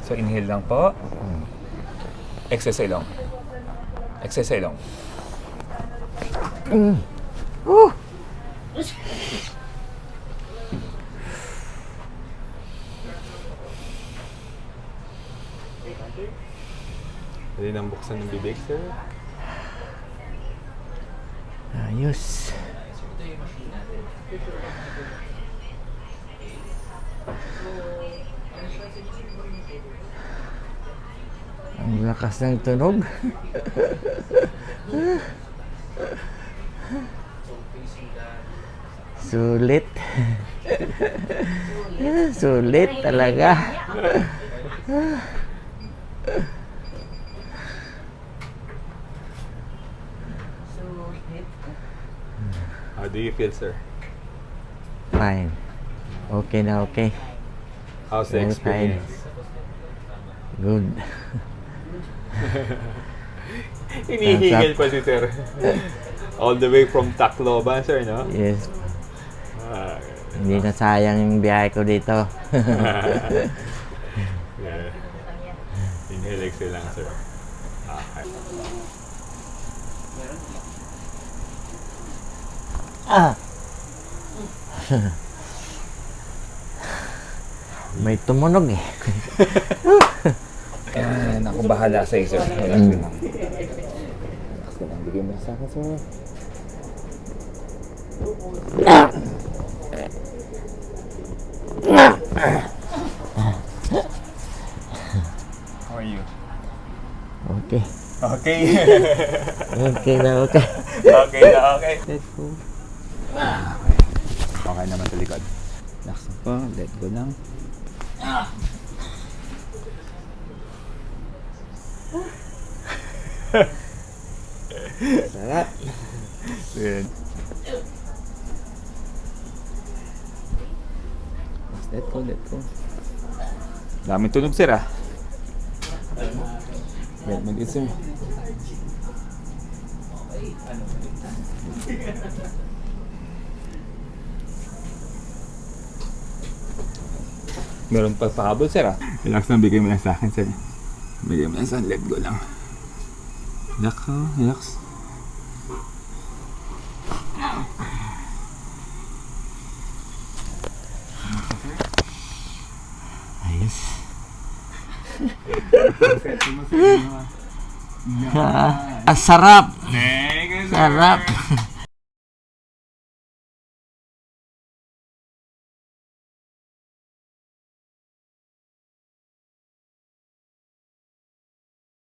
So, inhale lang po. Exhale sa ilong. Exhale sa ilong. Pwede nang buksan ng bibig, sir. Ayos. Ang lakas ng tunog. Sulit. Sulit talaga. How do you feel, sir? Fine. Okay na okay. How's the Very fine. experience? Good. Hinihingil pa si sir. All the way from Tacloban, sir, no? Yes. Ah, Hindi na sayang yung biyahe ko dito. yeah. Inhale, exhale lang, sir. Okay. May tumunog eh. Ayan, ako bahala sa sir. Relax lang. Relax lang. Bigyan mo sa akin, sir. How are you? Okay. Okay. Okay na okay. Okay na, okay. Let's go. Okay naman sa likod. Relax lang po. Let go lang. Sarap. Good. Let go, let go. Daming tunog, sir, ah. Wait, mag-it, sir. Meron pa pahabol, sir, ah. Relax lang, bigay mo lang sa akin, sir. Bigay mo lang sa akin, let go lang. Relax, oh, relax. Ayos. Sarap. Sarap.